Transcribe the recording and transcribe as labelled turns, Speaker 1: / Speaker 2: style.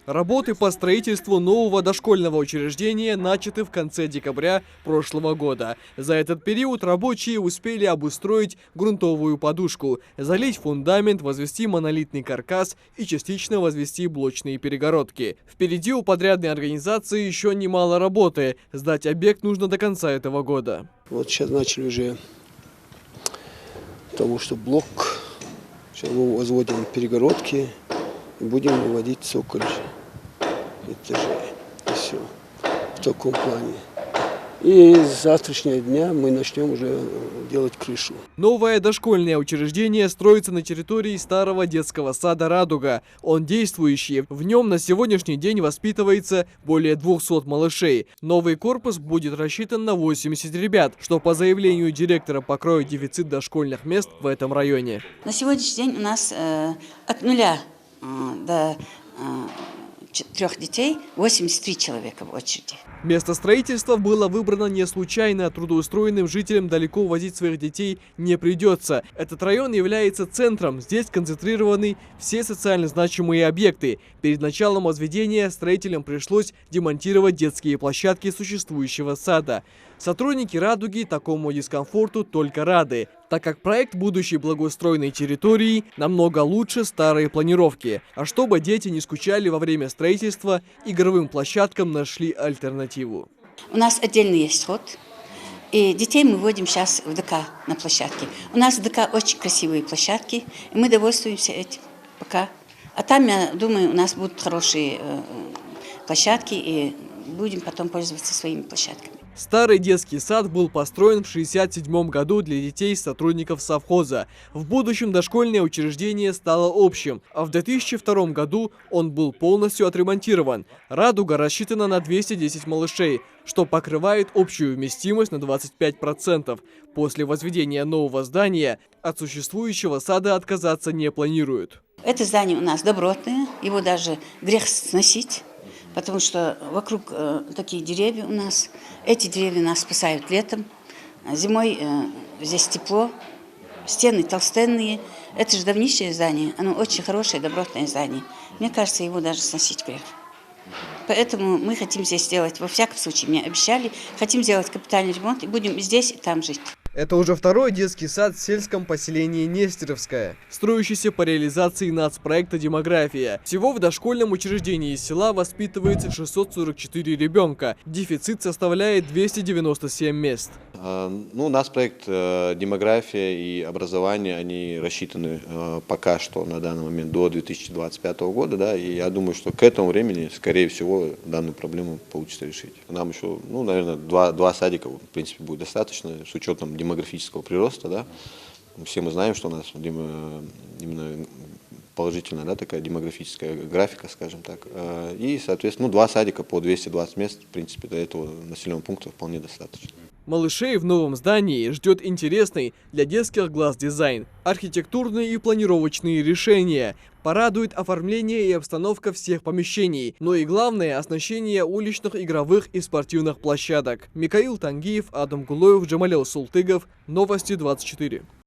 Speaker 1: Работы по строительству нового дошкольного учреждения начаты в конце декабря прошлого года. За этот период рабочие успели обустроить грунтовую подушку, залить фундамент, возвести монолитный каркас и частично возвести блочные перегородки. Впереди у подрядной организации еще немало работы. Сдать объект нужно до конца этого года.
Speaker 2: Вот сейчас начали уже потому что блок. Сейчас мы возводим перегородки и будем выводить цоколь этажей. И все. В таком плане. И с завтрашнего дня мы начнем уже делать крышу.
Speaker 1: Новое дошкольное учреждение строится на территории старого детского сада «Радуга». Он действующий. В нем на сегодняшний день воспитывается более 200 малышей. Новый корпус будет рассчитан на 80 ребят, что по заявлению директора покроет дефицит дошкольных мест в этом районе.
Speaker 3: На сегодняшний день у нас от 0 до 3 детей 83 человека в очереди.
Speaker 1: Место строительства было выбрано не случайно. Трудоустроенным жителям далеко возить своих детей не придется. Этот район является центром. Здесь концентрированы все социально значимые объекты. Перед началом возведения строителям пришлось демонтировать детские площадки существующего сада. Сотрудники «Радуги» такому дискомфорту только рады, так как проект будущей благоустроенной территории намного лучше старой планировки. А чтобы дети не скучали во время строительства, игровым площадкам нашли альтернативу.
Speaker 3: У нас отдельный есть вход, и детей мы вводим сейчас в ДК на площадке. У нас в ДК очень красивые площадки, и мы довольствуемся этим пока. А там, я думаю, у нас будут хорошие площадки, и будем потом пользоваться своими площадками.
Speaker 1: Старый детский сад был построен в 1967 году для детей сотрудников совхоза. В будущем дошкольное учреждение стало общим, а в 2002 году он был полностью отремонтирован. «Радуга» рассчитана на 210 малышей, что покрывает общую вместимость на 25%. После возведения нового здания от существующего сада отказаться не планируют.
Speaker 3: Это здание у нас добротное, его даже грех сносить. Потому что вокруг такие деревья у нас. Эти деревья нас спасают летом. Зимой здесь тепло. Стены толстенные. Это же давнейшее здание. Оно очень хорошее, добротное здание. Мне кажется, его даже сносить грех. Поэтому мы хотим здесь сделать, во всяком случае, мне обещали, хотим сделать капитальный ремонт и будем здесь и там жить.
Speaker 1: Это уже второй детский сад в сельском поселении Нестеровское, строящийся по реализации нацпроекта «Демография». Всего в дошкольном учреждении села воспитывается 644 ребенка. Дефицит составляет 297 мест.
Speaker 4: Нацпроект «Демография» и «Образование», они рассчитаны пока что на данный момент до 2025 года. Да, и я думаю, что к этому времени, скорее всего, данную проблему получится решить. Нам еще, наверное, два садика, в принципе, будет достаточно, с учетом демографического прироста, да. Все мы знаем, что у нас именно положительная, да, такая демографическая графика, скажем так. И, соответственно, 2 садика по 220 мест, в принципе, до этого населенного пункта вполне достаточно.
Speaker 1: Малышей в новом здании ждет интересный для детских глаз дизайн, архитектурные и планировочные решения. Порадует оформление и обстановка всех помещений, но и главное – оснащение уличных, игровых и спортивных площадок. Микаил Тангиев, Адам Гулоев, Джамалел Султыгов. Новости 24.